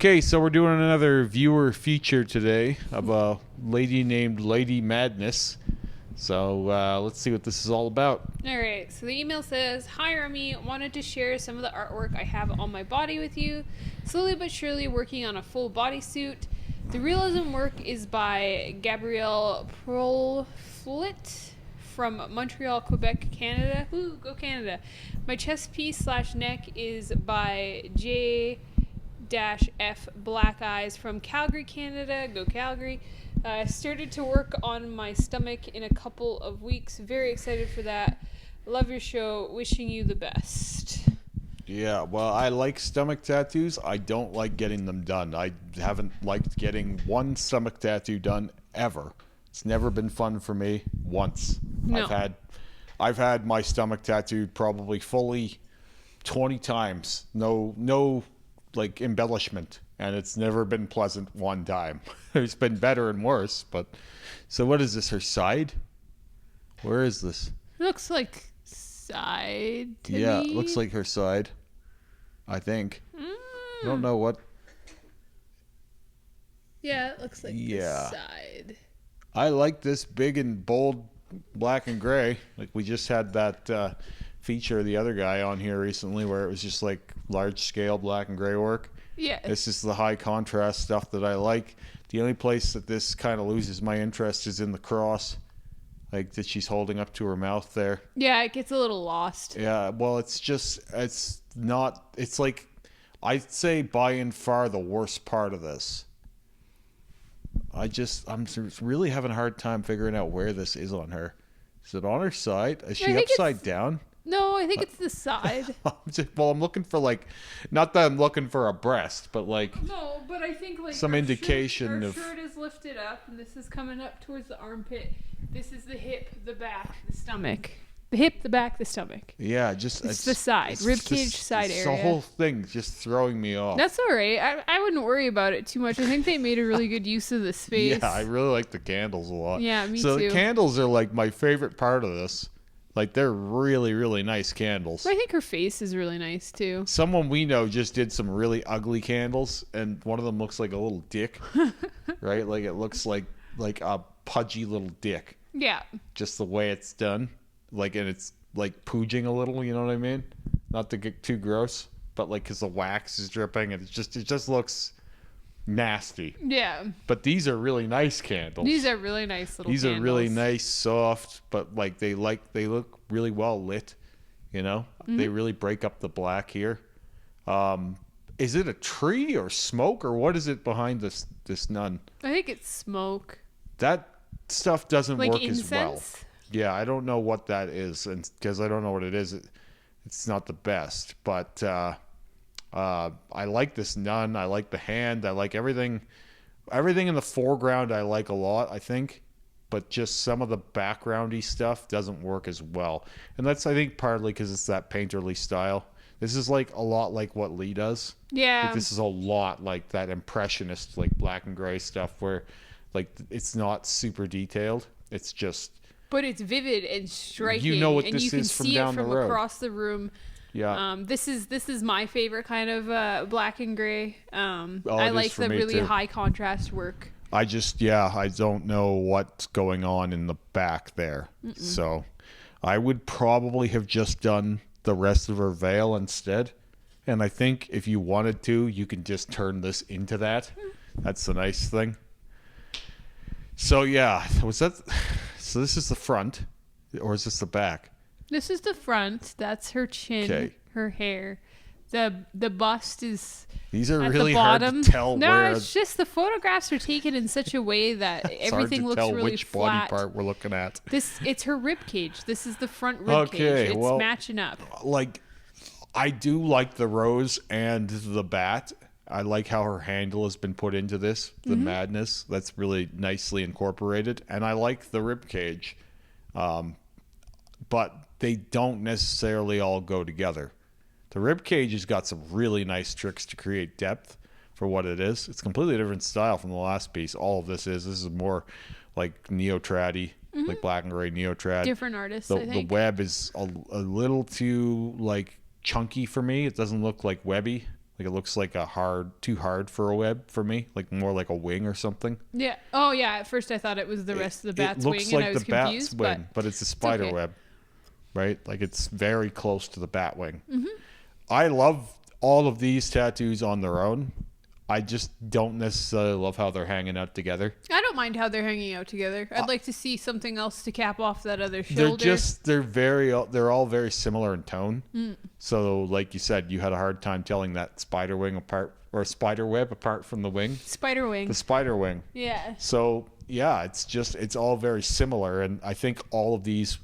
Okay, so we're doing another viewer feature today of a lady named Lady Madness. So let's see what this is all about. All right, so the email says, "Hi Remy, wanted to share some of the artwork I have on my body with you. Slowly but surely working on a full bodysuit. The realism work is by Gabrielle Prolflit from Montreal, Quebec, Canada. Ooh, go Canada. My chest piece / neck is by J-F Black Eyes from Calgary, Canada. Go Calgary. I started to work on my stomach in a couple of weeks. Very excited for that. Love your show. Wishing you the best." Yeah, well, I like stomach tattoos. I don't like getting them done. I haven't liked getting one stomach tattoo done ever. It's never been fun for me once. No. I've had my stomach tattooed probably fully 20 times. No like embellishment, and it's never been pleasant one time. It's been better and worse, but so what is this, her side? Where is this? Looks like side to Yeah, me. it looks like her side, I think. I don't know what. Yeah, it looks like the side. I like this big and bold black and gray. Like we just had that feature of the other guy on here recently where it was just like large scale black and gray work. Yeah. This is the high contrast stuff that I like. The only place that this kind of loses my interest is in the cross, like that she's holding up to her mouth there. Yeah, it gets a little lost. Yeah, well, it's like, I'd say by and far the worst part of this. I'm really having a hard time figuring out where this is on her. Is it on her side? Is she upside down? No, I think it's the side. I'm looking for like, not that I'm looking for a breast, but like. No, but I think like some indication of. Our shirt is lifted up, and this is coming up towards the armpit. This is the hip, the back, the stomach. The hip, the back, the stomach. Yeah, it's the side, ribcage side area. The whole thing just throwing me off. That's all right. I wouldn't worry about it too much. I think they made a really good use of the space. Yeah, I really like the candles a lot. Yeah, me too. So the candles are like my favorite part of this. Like they're really, really nice candles. I think her face is really nice too. Someone we know just did some really ugly candles, and one of them looks like a little dick, right? Like it looks like a pudgy little dick. Yeah. Just the way it's done. Like, and it's like pooging a little, you know what I mean? Not to get too gross, but like because the wax is dripping, and it just looks nasty. Yeah. But these are really nice candles. These are really nice little candles. These are really nice, soft, but like they look really well lit, you know? Mm-hmm. They really break up the black here. Is it a tree or smoke, or what is it behind this nun? I think it's smoke. That stuff doesn't like work incense? As well. Yeah, I don't know what that is, and because I don't know what it is, it's not the best. But I like this nun. I like the hand. I like everything. Everything in the foreground I like a lot, I think. But just some of the backgroundy stuff doesn't work as well. And that's, I think, partly because it's that painterly style. This is like a lot like what Lee does. Yeah. Like, this is a lot like that impressionist, like black and gray stuff where like it's not super detailed. It's just... But it's vivid and striking. You know what and this you can is from see down it from the road. Across the room. Yeah. This is my favorite kind of black and gray. I like the really too. high contrast work. I don't know what's going on in the back there. Mm-mm. So I would probably have just done the rest of her veil instead. And I think if you wanted to, you can just turn this into that. That's the nice thing. So yeah, so this is the front, or is this the back? This is the front. That's her chin, her hair. The bust is These are at really the bottom. Hard to tell where. It's just the photographs are taken in such a way that everything looks really which flat. Body part we're looking at. It's her rib cage. This is the front rib cage. It's matching up. Like, I do like the rose and the bat. I like how her handle has been put into this, the madness. That's really nicely incorporated. And I like the rib cage. But they don't necessarily all go together. The rib cage has got some really nice tricks to create depth for what it is. It's a completely different style from the last piece. All of this is more like neo-trad-y, like black and gray neo-trad. Different artists, I think. The web is a little too like chunky for me. It doesn't look like webby. Like it looks like too hard for a web for me, like more like a wing or something. Yeah. Oh yeah. At first I thought it was the rest of the bat's wing, and I was confused. But it's a spider okay. web, right? Like it's very close to the bat wing. Mm-hmm. I love all of these tattoos on their own. I just don't necessarily love how they're hanging out together. I don't mind how they're hanging out together. I'd like to see something else to cap off that other shoulder. They're all very similar in tone. So like you said, you had a hard time telling that spider wing apart, or spider web apart from the wing. Spider wing. The spider wing. Yeah. So yeah, it's all very similar, and I think all of these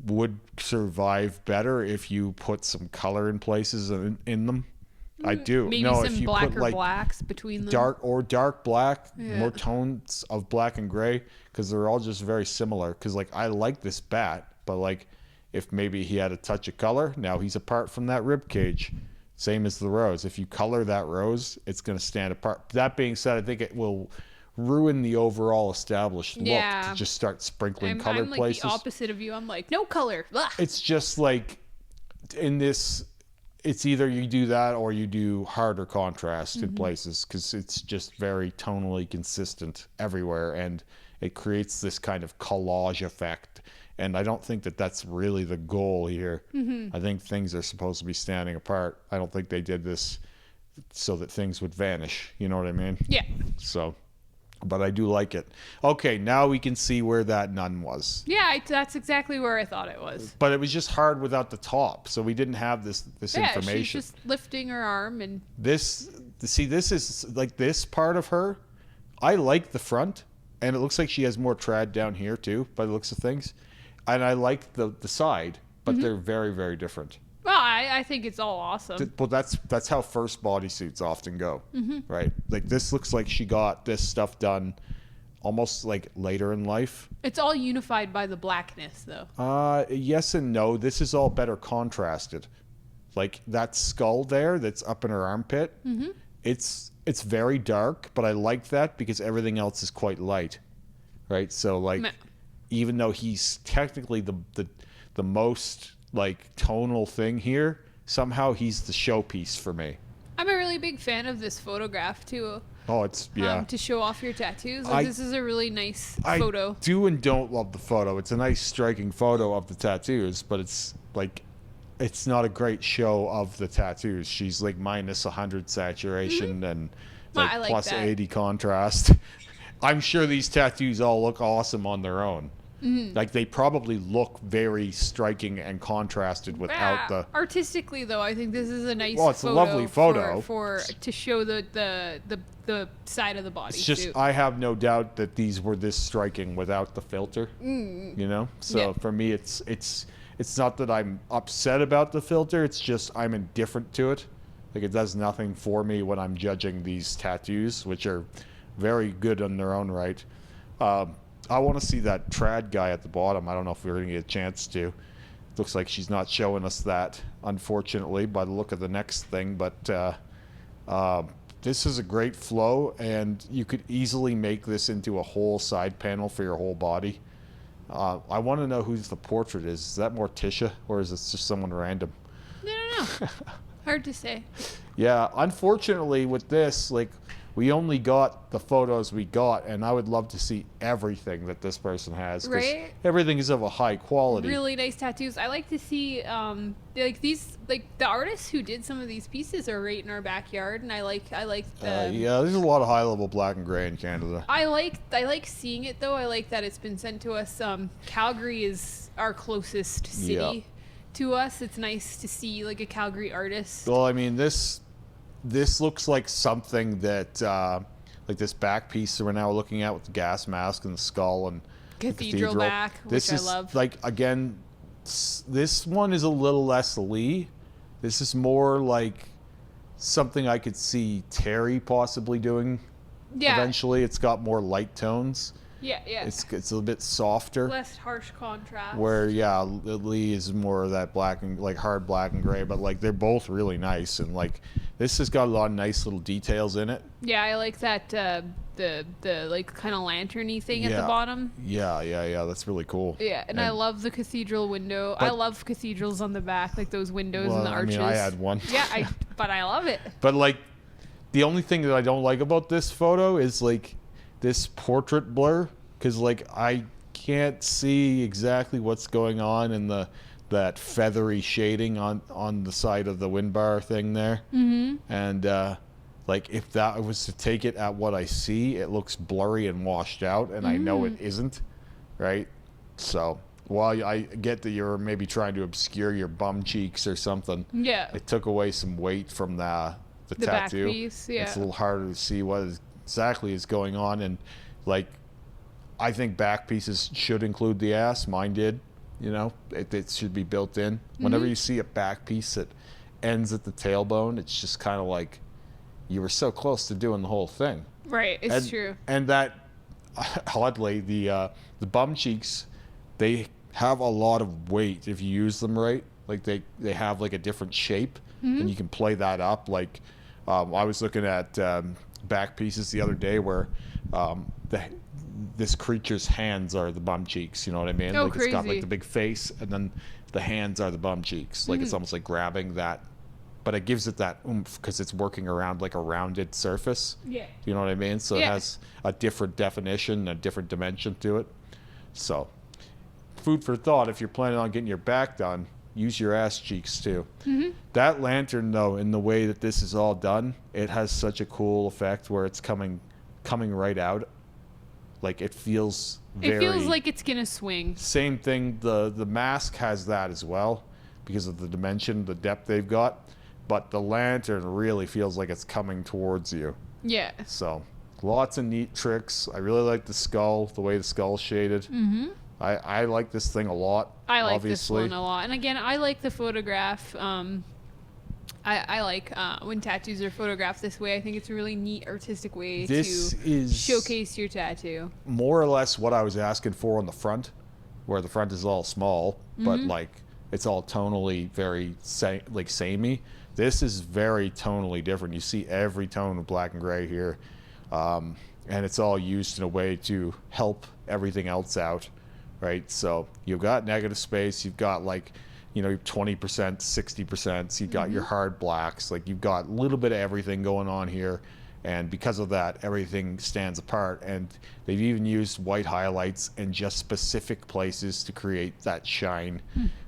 would survive better if you put some color in places in them. I do. Maybe no, some if you black put or like blacks between them. Dark black, Yeah. more tones of black and gray, because they're all just very similar. Because like I like this bat, but like if maybe he had a touch of color, now he's apart from that rib cage. Same as the rose. If you color that rose, it's going to stand apart. That being said, I think it will ruin the overall established look to just start sprinkling color I'm like places. the opposite of you. I'm like, no color. Ugh. It's just like in this, it's either you do that or you do harder contrast in places, because it's just very tonally consistent everywhere, and it creates this kind of collage effect. And I don't think that that's really the goal here. I think things are supposed to be standing apart. I don't think they did this so that things would vanish. You know what I mean? Yeah. So, but I do like it. Okay, now we can see where that nun was. Yeah, that's exactly where I thought it was. But it was just hard without the top, so we didn't have this Yeah, information. she's just lifting her arm and This is like this part of her. I like the front, and it looks like she has more trad down here too, by the looks of things. And I like the side, but they're very, very different. well, I think it's all awesome. Well, that's how first bodysuits often go, right? Like this looks like she got this stuff done almost like later in life. It's all unified by the blackness, though. Yes and no. This is all better contrasted. Like that skull there that's up in her armpit. It's very dark, but I like that because everything else is quite light, right? So like, even though he's technically the most like tonal thing here, somehow he's the showpiece for me. I'm a really big fan of this photograph too. Oh, it's To show off your tattoos. Like, this is a really nice photo. I do and don't love the photo. It's a nice, striking photo of the tattoos, but it's like, it's not a great show of the tattoos. She's like minus 100 saturation and like, I like plus that. 80 contrast. I'm sure these tattoos all look awesome on their own. Like they probably look very striking and contrasted without the. Artistically, though, I think this is a nice. Well, it's a lovely photo for to show the side of the body. It's just I have no doubt that these were this striking without the filter. You know, so for me, it's not that I'm upset about the filter. It's just I'm indifferent to it. Like it does nothing for me when I'm judging these tattoos, which are very good in their own right. I want to see that trad guy at the bottom. I don't know if we're going to get a chance to. It looks like she's not showing us that, unfortunately, by the look of the next thing. But this is a great flow, and you could easily make this into a whole side panel for your whole body. I want to know who the portrait is. Is that Morticia, or is this just someone random? I don't know. Hard to say. Yeah, unfortunately with this, like, we only got the photos we got, and I would love to see everything that this person has. 'Cause right? everything is of a high quality. Really nice tattoos. I like to see like these, like the artists who did some of these pieces are right in our backyard, and I like the. Yeah, there's a lot of high level black and gray in Canada. I like seeing it though. I like that it's been sent to us. Calgary is our closest city to us. It's nice to see like a Calgary artist. Well, I mean, this looks like something that like this back piece that we're now looking at with the gas mask and the skull and Cathedral back, which I love. Like, again, this one is a little less Lee. This is more like something I could see Terry possibly doing. Eventually, it's got more light tones. Yeah. It's a little bit softer. Less harsh contrast. Where Lee is more of that black and like hard black and gray, but like they're both really nice, and like this has got a lot of nice little details in it. Yeah, I like that the like kind of lanterny thing at the bottom. Yeah, that's really cool. Yeah, and I love the cathedral window. I love cathedrals on the back, like those windows and the arches. I mean, I had one. Yeah, But I love it. But like, the only thing that I don't like about this photo is like this portrait blur, because like I can't see exactly what's going on in that feathery shading on the side of the wind bar thing there. Mm-hmm. And like, if that was to take it at what I see, it looks blurry and washed out, and I know it isn't, right? So while I get that you're maybe trying to obscure your bum cheeks or something, Yeah. it took away some weight from the The back tattoo. piece, yeah. It's a little harder to see what exactly is going on, and like, I think back pieces should include the ass. Mine did. You know, it should be built in. Whenever you see a back piece that ends at the tailbone, it's just kind of like, you were so close to doing the whole thing. Right, it's true. And that, oddly, the bum cheeks, they have a lot of weight if you use them right. Like, they have like a different shape, and you can play that up. Like, I was looking at back pieces the other day where this creature's hands are the bum cheeks. You know what I mean? Oh, like, it's got crazy. like the big face, and then the hands are the bum cheeks. Like, it's almost like grabbing that. But it gives it that oomph because it's working around like a rounded surface. Yeah. You know what I mean? So it Yeah. has a different definition, a different dimension to it. So, food for thought. If you're planning on getting your back done, use your ass cheeks too. That lantern, though, in the way that this is all done, it has such a cool effect where it's coming right out. Like, it feels very... It feels like it's gonna swing. Same thing. The mask has that as well because of the dimension, the depth they've got. But the lantern really feels like it's coming towards you. Yeah. So, lots of neat tricks. I really like the skull, the way the skull's shaded. Mm-hmm. I like this thing a lot. I like obviously. this one a lot. And again, I like the photograph. I like when tattoos are photographed this way. I think it's a really neat artistic way This to is showcase your tattoo. more or less what I was asking for on the front, where the front is all small, but like, it's all tonally very samey. This is very tonally different. You see every tone of black and gray here, and it's all used in a way to help everything else out, right? So you've got negative space, you've got like, 20%, 60%, you've got your hard blacks, like you've got a little bit of everything going on here, and because of that, everything stands apart. And they've even used white highlights in just specific places to create that shine.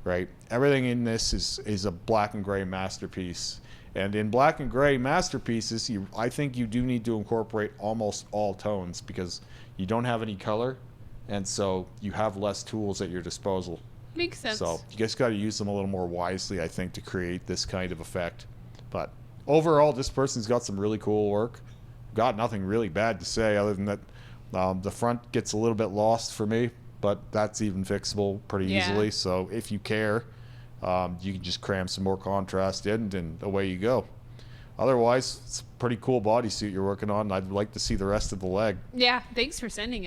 Right? Everything in this is a black and gray masterpiece. And in black and gray masterpieces, I think you do need to incorporate almost all tones because you don't have any color, and so you have less tools at your disposal. Makes sense. So you just got to use them a little more wisely, I think, to create this kind of effect. But overall, this person's got some really cool work. Got nothing really bad to say other than that the front gets a little bit lost for me, but that's even fixable pretty easily. So if you care, you can just cram some more contrast in, and away you go. Otherwise, it's a pretty cool bodysuit you're working on. I'd like to see the rest of the leg. Yeah, thanks for sending it.